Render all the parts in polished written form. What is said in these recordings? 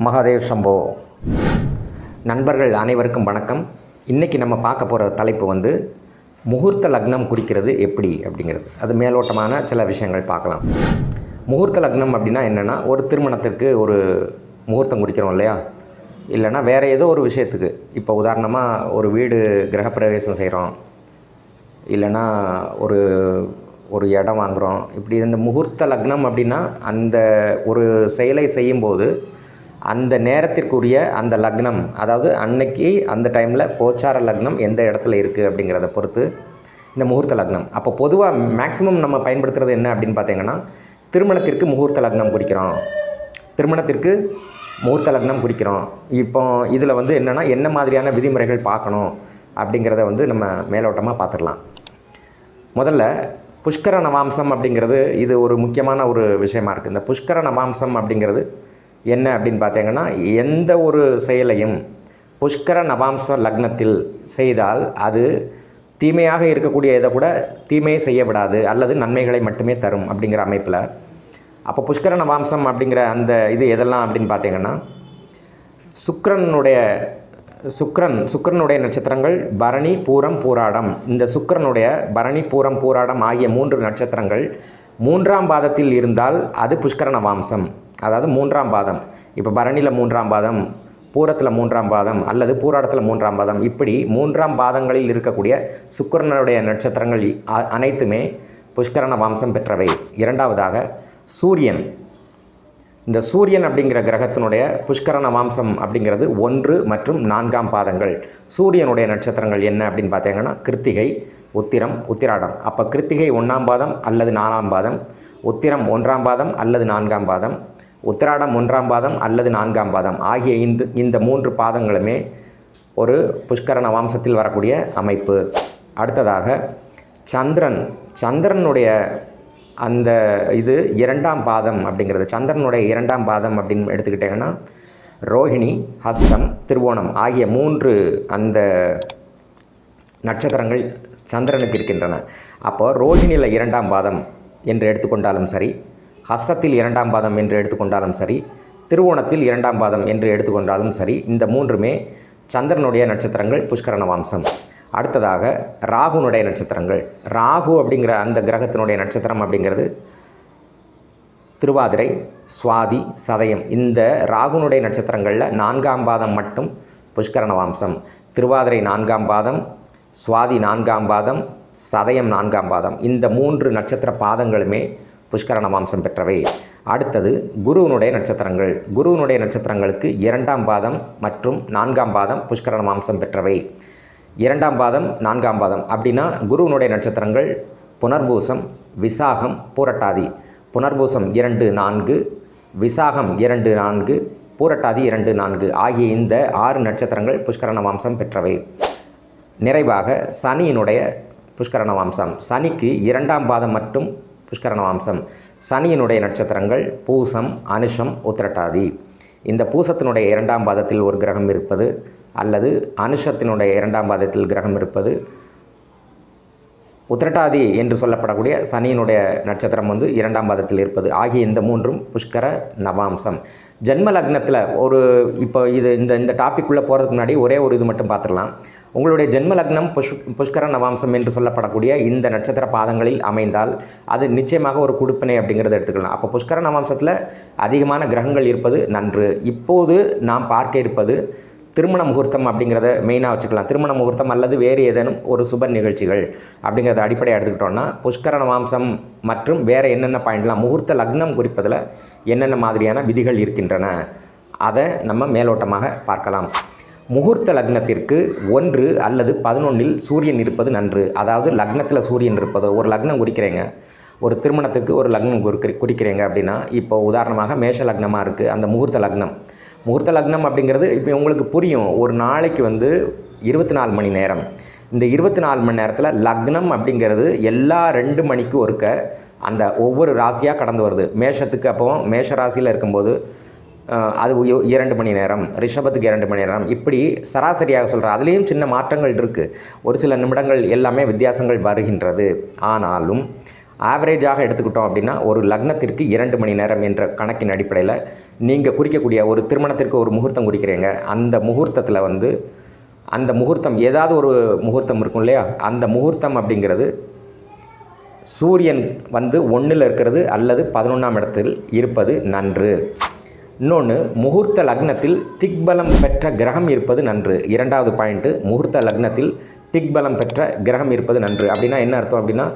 மகாதேவ் சம்போ. நண்பர்கள் அனைவருக்கும் வணக்கம். இன்றைக்கி நம்ம பார்க்க போகிற தலைப்பு முகூர்த்த லக்னம் குறிக்கிறது எப்படி அப்படிங்கிறது. அது மேலோட்டமான சில விஷயங்கள் பார்க்கலாம். முகூர்த்த லக்னம் அப்படின்னா என்னென்னா, ஒரு திருமணத்திற்கு ஒரு முகூர்த்தம் குறிக்கிறோம் இல்லையா, இல்லைன்னா வேறு ஏதோ ஒரு விஷயத்துக்கு. இப்போ உதாரணமாக ஒரு வீடு கிரகப்பிரவேசம் செய்கிறோம், இல்லைன்னா ஒரு ஒரு இடம் வாங்குகிறோம். இப்படி இந்த முகூர்த்த லக்னம் அப்படின்னா அந்த ஒரு செயலை செய்யும்போது அந்த நேரத்திற்குரிய அந்த லக்னம், அதாவது அன்னைக்கு அந்த டைமில் கோச்சார லக்னம் எந்த இடத்துல இருக்குது அப்படிங்கிறத பொறுத்து இந்த முகூர்த்த லக்னம். அப்போ பொதுவாக மேக்ஸிமம் நம்ம பயன்படுத்துகிறது என்ன அப்படின்னு பார்த்தீங்கன்னா, திருமணத்திற்கு முகூர்த்த லக்னம் குறிக்கிறோம், திருமணத்திற்கு முகூர்த்த லக்னம் குறிக்கிறோம். இப்போ இதில் என்னென்னா, என்ன மாதிரியான விதிமுறைகள் பார்க்கணும் அப்படிங்கிறத நம்ம மேலோட்டமாக பார்த்துடலாம். முதல்ல புஷ்கர நவாம்சம் அப்படிங்கிறது இது ஒரு முக்கியமான ஒரு விஷயமா இருக்குது. இந்த புஷ்கர நவாம்சம் அப்படிங்கிறது என்ன அப்படின்னு பார்த்தீங்கன்னா, எந்த ஒரு செயலையும் புஷ்கர நவாம்ச லக்னத்தில் செய்தால் அது தீமையாக இருக்கக்கூடிய இதை கூட தீமையை செய்ய விடாது, அல்லது நன்மைகளை மட்டுமே தரும் அப்படிங்கிற அமைப்பில். அப்போ புஷ்கர நவாம்சம் அப்படிங்கிற அந்த இது எதெல்லாம் அப்படின்னு பார்த்தீங்கன்னா, சுக்கிரனுடைய நட்சத்திரங்கள் பரணி, பூரம், பூராடம். இந்த சுக்கிரனுடைய பரணி, பூரம், பூராடம் ஆகிய 3 நட்சத்திரங்கள் 3ஆம் பாதத்தில் இருந்தால் அது புஷ்கர நவாம்சம். அதாவது 3ஆம் பாதம். இப்போ பரணியில் 3ஆம் பாதம், பூரத்தில் 3ஆம் பாதம், அல்லது பூராடத்தில் 3ஆம் பாதம், இப்படி 3ஆம் பாதங்களில் இருக்கக்கூடிய சுக்கிரனுடைய நட்சத்திரங்கள் அனைத்துமே புஷ்கர நவாம்சம் பெற்றவை. இரண்டாவதாக சூரியன். இந்த சூரியன் அப்படிங்கிற கிரகத்தினுடைய புஷ்கர நவாம்சம் அப்படிங்கிறது 1 மற்றும் 4ஆம் பாதங்கள். சூரியனுடைய நட்சத்திரங்கள் என்ன அப்படின்னு பார்த்தீங்கன்னா, கிருத்திகை, உத்திரம், உத்திராடம். அப்போ கிருத்திகை 1ஆம் பாதம் அல்லது 4ஆம் பாதம், உத்திரம் 1ஆம் பாதம் அல்லது 4ஆம் பாதம், உத்திராடம் 1ஆம் பாதம் அல்லது 4ஆம் பாதம் ஆகிய இந்த 3 பாதங்களுமே ஒரு புஷ்கர நவாம்சத்தில் வரக்கூடிய அமைப்பு. அடுத்ததாக சந்திரனுடைய அந்த இது 2ஆம் பாதம் அப்படிங்கிறது. சந்திரனுடைய 2ஆம் பாதம் அப்படின்னு எடுத்துக்கிட்டிங்கன்னா, ரோஹிணி, ஹஸ்தம், திருவோணம் ஆகிய 3 அந்த நட்சத்திரங்கள் சந்திரனுக்கு இருக்கின்றன. அப்போது ரோஹிணியில் 2ஆம் பாதம் என்று எடுத்துக்கொண்டாலும் சரி, ஹஸ்தத்தில் 2ஆம் பாதம் என்று எடுத்துக்கொண்டாலும் சரி, திருவோணத்தில் 2ஆம் பாதம் என்று எடுத்துக்கொண்டாலும் சரி, இந்த 3மே சந்திரனுடைய நட்சத்திரங்கள் புஷ்கர நவாம்சம். அடுத்ததாக ராகுனுடைய நட்சத்திரங்கள். ராகு அப்படிங்கிற அந்த கிரகத்தினுடைய நட்சத்திரம் அப்படிங்கிறது திருவாதிரை, சுவாதி, சதயம். இந்த ராகுனுடைய நட்சத்திரங்களில் 4ஆம் பாதம் மட்டும் புஷ்கர நவாம்சம். திருவாதிரை 4ஆம் பாதம், சுவாதி 4ஆம் பாதம், சதயம் 4ஆம் பாதம். இந்த 3 நட்சத்திர பாதங்களுமே புஷ்கர நவாம்சம் பெற்றவை. அடுத்தது குருவினுடைய நட்சத்திரங்கள். குருவினுடைய நட்சத்திரங்களுக்கு 2ஆம் பாதம் மற்றும் 4ஆம் பாதம் புஷ்கர நவாம்சம் பெற்றவை. 2ஆம் பாதம், 4ஆம் பாதம் அப்படின்னா குருவினுடைய நட்சத்திரங்கள் புனர்பூசம், விசாகம், பூரட்டாதி. புனர்பூசம் 2, 4, விசாகம் 2, 4, பூரட்டாதி 2, 4 ஆகிய இந்த 6 நட்சத்திரங்கள் புஷ்கர நவாம்சம் பெற்றவை. நிறைவாக சனியினுடைய புஷ்கர நவாம்சம். சனிக்கு 2ஆம் பாதம் மட்டும் புஷ்கர நவாம்சம். சனியினுடைய நட்சத்திரங்கள் பூசம், அனுஷம், உத்திரட்டாதி. இந்த பூசத்தினுடைய 2ஆம் பாதத்தில் ஒரு கிரகம் இருப்பது, அல்லது அனுஷத்தினுடைய 2ஆம் பாதத்தில் கிரகம் இருப்பது, உத்திரட்டாதி என்று சொல்லப்படக்கூடிய சனியினுடைய நட்சத்திரம் 2ஆம் பாதத்தில் இருப்பது ஆகிய இந்த 3ம் புஷ்கர நவாம்சம். ஜென்ம லக்னத்தில் இப்போ இந்த டாபிக்குள்ளே போகிறதுக்கு முன்னாடி ஒரே ஒரு இது மட்டும் பார்த்துடலாம். உங்களுடைய ஜென்ம லக்னம் புஷ்கர நவாம்சம் என்று சொல்லப்படக்கூடிய இந்த நட்சத்திர பாதங்களில் அமைந்தால் அது நிச்சயமாக ஒரு குடுப்பினை அப்படிங்கிறத எடுத்துக்கலாம். அப்போ புஷ்கர நவாம்சத்தில் அதிகமான கிரகங்கள் இருப்பது நன்று. இப்போது நாம் பார்க்க இருப்பது திருமண முகூர்த்தம் அப்படிங்கிறத மெயினாக வச்சுக்கலாம். திருமண முகூர்த்தம் அல்லது வேறு ஏதேனும் ஒரு சுப நிகழ்ச்சிகள் அப்படிங்கிறத அடிப்படையாக எடுத்துக்கிட்டோன்னா, புஷ்கர நவாம்சம் மற்றும் வேறு என்னென்ன பாயிண்ட்லாம் முகூர்த்த லக்னம் குறிப்பதில் என்னென்ன மாதிரியான விதிகள் இருக்கின்றன அதை நம்ம மேலோட்டமாக பார்க்கலாம். முகூர்த்த லக்னத்திற்கு 1 அல்லது 11இல் சூரியன் இருப்பது நன்று. அதாவது லக்னத்தில் சூரியன் இருப்பது. ஒரு லக்னம் குறிக்கிறீங்க, ஒரு திருமணத்துக்கு ஒரு லக்னம் குறிக்கிறீங்க அப்படின்னா, இப்போ உதாரணமாக மேஷ லக்னமாக இருக்குது அந்த முகூர்த்த லக்னம். முகூர்த்த லக்னம் அப்படிங்கிறது இப்போ உங்களுக்கு புரியும். ஒரு நாளைக்கு 24 மணி நேரம். இந்த 24 மணி நேரத்தில் லக்னம் அப்படிங்கிறது எல்லா 2 மணிக்கு ஒருக்க அந்த ஒவ்வொரு ராசியாக கடந்து வருது. மேஷத்துக்கு அப்போ மேஷ ராசியில் இருக்கும்போது அது 2 மணி நேரம், ரிஷபத்துக்கு 2 மணி நேரம், இப்படி சராசரியாக சொல்கிறேன். அதுலேயும் சின்ன மாற்றங்கள் இருக்குது. ஒரு சில நிமிடங்கள் எல்லாமே வித்தியாசங்கள் வருகின்றது. ஆனாலும் ஆவரேஜாக எடுத்துக்கிட்டோம் அப்படின்னா ஒரு லக்னத்திற்கு 2 மணி நேரம் என்ற கணக்கின் அடிப்படையில் நீங்கள் குறிக்கக்கூடிய ஒரு திருமணத்திற்கு ஒரு முகூர்த்தம் குறிக்கிறீங்க. அந்த முகூர்த்தத்தில் வந்து அந்த முகூர்த்தம் ஏதாவது ஒரு முகூர்த்தம் இருக்கும் இல்லையா, அந்த முகூர்த்தம் அப்படிங்கிறது சூரியன் வந்து 1ல் இருக்கிறது அல்லது 11ஆம் இடத்தில் இருப்பது நன்று. இன்னொன்று, முகூர்த்த லக்னத்தில் திக்பலம் பெற்ற கிரகம் இருப்பது நன்று. 2வது பாயிண்ட்டு, முகூர்த்த லக்னத்தில் திக்பலம் பெற்ற கிரகம் இருப்பது நன்று. அப்படின்னா என்ன அர்த்தம் அப்படின்னா,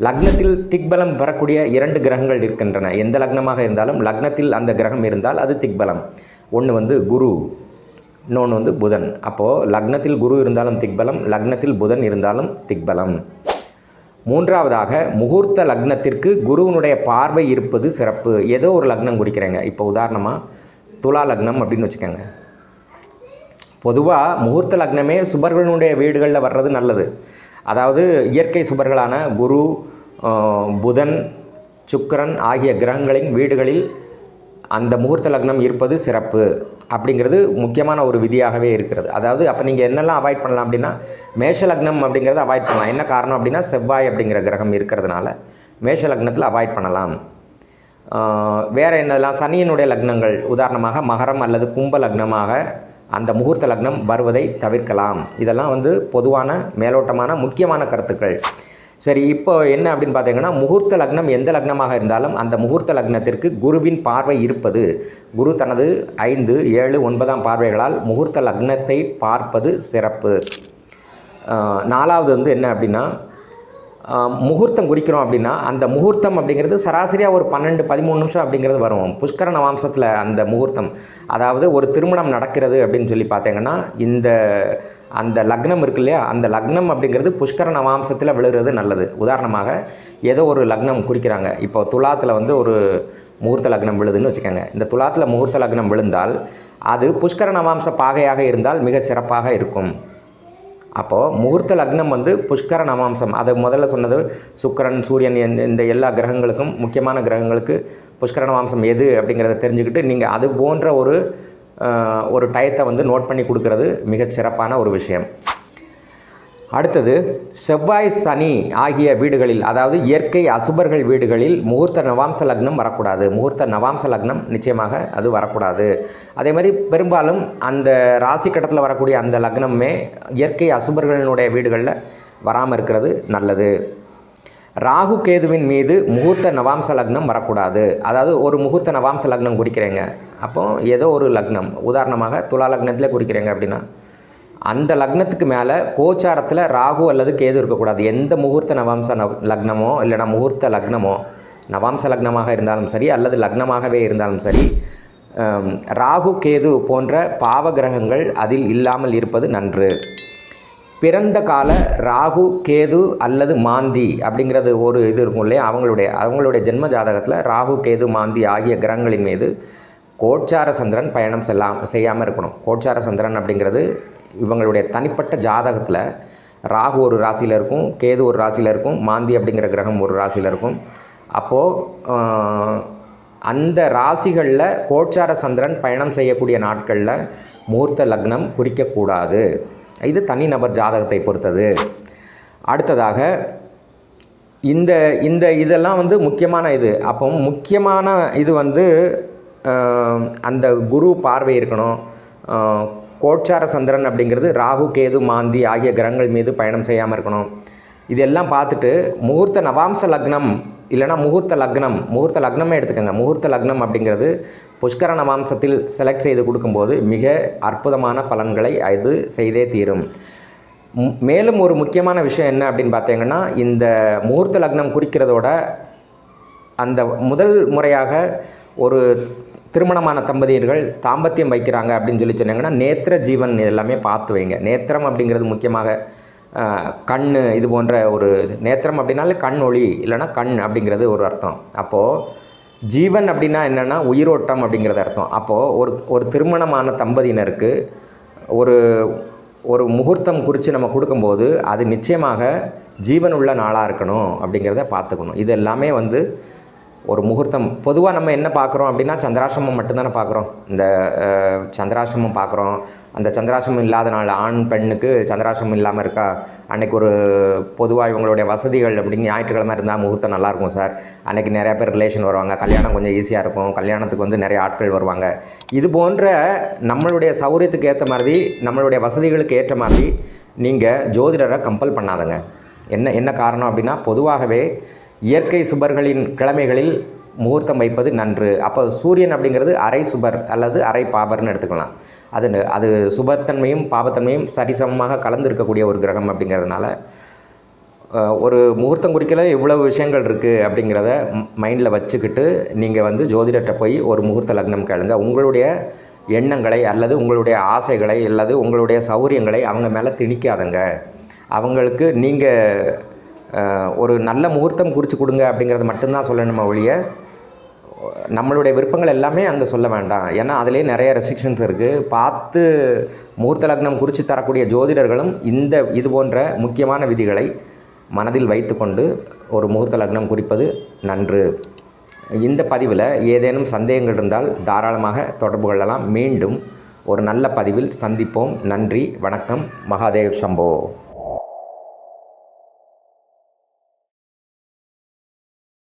லக்னத்தில் திக்பலம் பெறக்கூடிய 2 கிரகங்கள் இருக்கின்றன. எந்த லக்னமாக இருந்தாலும் லக்னத்தில் அந்த கிரகம் இருந்தால் அது திக்பலம். ஒன்று வந்து குரு, இன்னொன்று வந்து புதன். அப்போது லக்னத்தில் குரு இருந்தாலும் திக்பலம், லக்னத்தில் புதன் இருந்தாலும் திக்பலம். 3வதாக, முகூர்த்த லக்னத்திற்கு குருவினுடைய பார்வை இருப்பது சிறப்பு. ஏதோ ஒரு லக்னம் குறிக்கிறேங்க. இப்போ உதாரணமாக துலா லக்னம் அப்படின்னு வச்சுக்கோங்க. பொதுவாக முகூர்த்த லக்னமே சுபர்களுடைய வீடுகளில் வர்றது நல்லது. அதாவது இயற்கை சுபர்களான குரு, புதன், சுக்கிரன் ஆகிய கிரகங்களின் வீடுகளில் அந்த முகூர்த்த லக்னம் இருப்பது சிறப்பு அப்படிங்கிறது முக்கியமான ஒரு விதியாகவே இருக்கிறது. அதாவது அப்போ நீங்கள் என்னெல்லாம் அவாய்ட் பண்ணலாம் அப்படின்னா, மேஷ லக்னம் அப்படிங்கிறத அவாய்ட் பண்ணலாம். என்ன காரணம் அப்படின்னா, செவ்வாய் அப்படிங்கிற கிரகம் இருக்கிறதுனால மேஷ லக்னத்தில் அவாய்ட் பண்ணலாம். வேறு என்னெல்லாம், சனியினுடைய லக்னங்கள் உதாரணமாக மகரம் அல்லது கும்ப லக்னமாக அந்த முகூர்த்த லக்னம் வருவதை தவிர்க்கலாம். இதெல்லாம் வந்து பொதுவான மேலோட்டமான முக்கியமான கருத்துக்கள். சரி, இப்போ என்ன அப்படின்னு பார்த்தீங்கன்னா, முகூர்த்த லக்னம் எந்த லக்னமாக இருந்தாலும் அந்த முகூர்த்த லக்னத்திற்கு குருவின் பார்வை இருப்பது, குரு தனது 5, 7, 9ஆம் பார்வைகளால் முகூர்த்த லக்னத்தை பார்ப்பது சிறப்பு. 4வது வந்து என்ன அப்படின்னா, முகூர்த்தம் குறிக்கிறோம் அப்படின்னா அந்த முகூர்த்தம் அப்படிங்கிறது சராசரியாக ஒரு 12-13 நிமிஷம் அப்படிங்கிறது வரும். புஷ்கர நவாம்சத்தில் அந்த முகூர்த்தம், அதாவது ஒரு திருமணம் நடக்கிறது அப்படின்னு சொல்லி பார்த்தீங்கன்னா அந்த லக்னம் இருக்கு இல்லையா, அந்த லக்னம் அப்படிங்கிறது புஷ்கர நவாம்சத்தில் விழுகிறது நல்லது. உதாரணமாக ஏதோ ஒரு லக்னம் குறிக்கிறாங்க. இப்போ துலாத்தில் வந்து ஒரு முகூர்த்த லக்னம் விழுதுன்னு வச்சுக்கோங்க. இந்த துலாத்தில் முகூர்த்த லக்னம் விழுந்தால் அது புஷ்கர நவாம்ச பாகையாக இருந்தால் மிகச் சிறப்பாக இருக்கும். அப்போது முகூர்த்த லக்னம் வந்து புஷ்கர நவாம்சம், அது முதல்ல சொன்னது சுக்கிரன், சூரியன், இந்த எல்லா கிரகங்களுக்கும் முக்கியமான கிரகங்களுக்கு புஷ்கர நவாம்சம் எது அப்படிங்கிறத தெரிஞ்சுக்கிட்டு நீங்கள் அது போன்ற ஒரு டயத்தை வந்து நோட் பண்ணி கொடுக்கறது மிகச் சிறப்பான ஒரு விஷயம். அடுத்தது, செவ்வாய் சனி ஆகிய வீடுகளில், அதாவது இயற்கை அசுபர்கள் வீடுகளில் முகூர்த்த நவாம்ச லக்னம் வரக்கூடாது. முகூர்த்த நவாம்ச லக்னம் நிச்சயமாக அது வரக்கூடாது. அதே மாதிரி பெரும்பாலும் அந்த ராசி கட்டத்தில் வரக்கூடிய அந்த லக்னமே இயற்கை அசுபர்களினுடைய வீடுகளில் வராமல் இருக்கிறது நல்லது. ராகு கேதுவின் மீது முகூர்த்த நவாம்ச லக்னம் வரக்கூடாது. அதாவது ஒரு முகூர்த்த நவாம்ச லக்னம் குறிக்கிறேங்க, அப்போது ஏதோ ஒரு லக்னம் உதாரணமாக துலா லக்னத்தில் குறிக்கிறேங்க அப்படின்னா அந்த லக்னத்துக்கு மேலே கோச்சாரத்தில் ராகு அல்லது கேது இருக்கக்கூடாது. எந்த முகூர்த்த நவாம்ச லக்னமோ இல்லைனா முகூர்த்த லக்னமோ, நவாம்ச லக்னமாக இருந்தாலும் சரி அல்லது லக்னமாகவே இருந்தாலும் சரி, ராகு கேது போன்ற பாவ கிரகங்கள் அதில் இல்லாமல் இருப்பது நன்று. பிறந்த கால ராகு கேது அல்லது மாந்தி அப்படிங்கிறது ஒரு இது இருக்கும் இல்லையா, அவங்களுடைய ஜென்ம ஜாதகத்தில் ராகு கேது மாந்தி ஆகிய கிரகங்களின் மீது கோச்சார சந்திரன் பயணம் செய்யாமல் இருக்கணும். கோச்சார சந்திரன் அப்படிங்கிறது இவங்களுடைய தனிப்பட்ட ஜாதகத்தில் ராகு ஒரு ராசியில் இருக்கும், கேது ஒரு ராசியில் இருக்கும், மாந்தி அப்படிங்கிற கிரகம் ஒரு ராசியில் இருக்கும். அப்போது அந்த ராசிகளில் கோச்சார சந்திரன் பயணம் செய்யக்கூடிய நாட்களில் முகூர்த்த லக்னம் குறிக்கக்கூடாது. இது தனிநபர் ஜாதகத்தை பொறுத்தது. அடுத்ததாக இதெல்லாம் வந்து முக்கியமான இது. அப்போ முக்கியமான இது வந்து அந்த குரு பார்வை இருக்கணும். கோச்சார சந்திரன் அப்படிங்கிறது ராகு கேது மாந்தி ஆகிய கிரகங்கள் மீது பயணம் செய்யாமல் இருக்கணும். இதெல்லாம் பார்த்துட்டு முகூர்த்த நவாம்ச லக்னம் இல்லைனா முகூர்த்த லக்னமே எடுத்துக்கோங்க. முகூர்த்த லக்னம் அப்படிங்கிறது புஷ்கர நவாம்சத்தில் செலக்ட் செய்து கொடுக்கும்போது மிக அற்புதமான பலன்களை அது செய்தே தீரும். மேலும் ஒரு முக்கியமான விஷயம் என்ன அப்படின்னு பார்த்தீங்கன்னா, இந்த முகூர்த்த லக்னம் குறிக்கிறதோட அந்த முதல் முறையாக ஒரு திருமணமான தம்பதியர்கள் தாம்பத்தியம் வைக்கிறாங்க அப்படின்னு சொன்னாங்கன்னா நேத்திர ஜீவன் எல்லாமே பார்த்து வைங்க. நேத்திரம் அப்படிங்கிறது முக்கியமாக கண், இது போன்ற ஒரு நேத்திரம் அப்படின்னாலே கண் ஒளி இல்லைனா கண் அப்படிங்கிறது ஒரு அர்த்தம். அப்போது ஜீவன் அப்படின்னா என்னென்னா உயிரோட்டம் அப்படிங்கிறது அர்த்தம். அப்போது ஒரு திருமணமான தம்பதியினருக்கு ஒரு முகூர்த்தம் குறித்து நம்ம கொடுக்கும்போது அது நிச்சயமாக ஜீவன் உள்ள நாளாக இருக்கணும் அப்படிங்கிறத பார்த்துக்கணும். இது எல்லாமே வந்து ஒரு முகூர்த்தம் பொதுவாக நம்ம என்ன பார்க்குறோம் அப்படின்னா சந்திராசிரமம் மட்டும்தானே பார்க்குறோம். இந்த சந்திராசிரமம் பார்க்குறோம். அந்த சந்திராசிரமம் இல்லாத நாள் ஆண் பெண்ணுக்கு சந்திராசிரமம் இல்லாமல் இருக்கா, அன்றைக்கி ஒரு பொதுவாக இவங்களுடைய வசதிகள் அப்படின்னு ஞாயிற்றுக்கிழமை இருந்தால் முகூர்த்தம் நல்லாயிருக்கும் சார், அன்றைக்கி நிறையா பேர் ரிலேஷன் வருவாங்க, கல்யாணம் கொஞ்சம் ஈஸியாக இருக்கும், கல்யாணத்துக்கு வந்து நிறைய ஆட்கள் வருவாங்க. இது போன்ற நம்மளுடைய சௌகரியத்துக்கு ஏற்ற மாதிரி, நம்மளுடைய வசதிகளுக்கு ஏற்ற மாதிரி நீங்கள் ஜோதிடரை கம்பல் பண்ணாதங்க. என்ன காரணம் அப்படின்னா, பொதுவாகவே இயற்கை சுபர்களின் கிழமைகளில் முகூர்த்தம் வைப்பது நன்று. அப்போ சூரியன் அப்படிங்கிறது அரை சுபர் அல்லது அரை பாபர்னு எடுத்துக்கலாம். அது சுபத்தன்மையும் பாபத்தன்மையும் சரிசமமாக கலந்து இருக்கக்கூடிய ஒரு கிரகம் அப்படிங்கிறதுனால ஒரு முகூர்த்தம் குறிக்கல இவ்வளவு விஷயங்கள் இருக்குது அப்படிங்கிறத மைண்டில் வச்சுக்கிட்டு நீங்கள் வந்து ஜோதிடர்கிட்ட போய் ஒரு முகூர்த்த லக்னம் கேளுங்க. உங்களுடைய எண்ணங்களை அல்லது உங்களுடைய ஆசைகளை அல்லது உங்களுடைய சௌகரியங்களை அவங்க மேலே திணிக்காதங்க. அவங்களுக்கு நீங்கள் ஒரு நல்ல முகூர்த்தம் குறித்து கொடுங்க அப்படிங்கிறது மட்டும்தான் சொல்லணுமே ஒழிய நம்மளுடைய விருப்பங்கள் எல்லாமே அங்கே சொல்ல வேண்டாம். ஏன்னா அதிலே நிறைய ரெஸ்ட்ரிக்ஷன்ஸ் இருக்குது. பார்த்து முகூர்த்த லக்னம் குறித்து தரக்கூடிய ஜோதிடர்களும் இது போன்ற முக்கியமான விதிகளை மனதில் வைத்து கொண்டு ஒரு முகூர்த்த லக்னம் குறிப்பது நன்று. இந்த பதிவில் ஏதேனும் சந்தேகங்கள் இருந்தால் தாராளமாக தொடர்பு கொள்ளலாம். மீண்டும் ஒரு நல்ல பதிவில் சந்திப்போம். நன்றி, வணக்கம். மகாதேவ் சம்போ.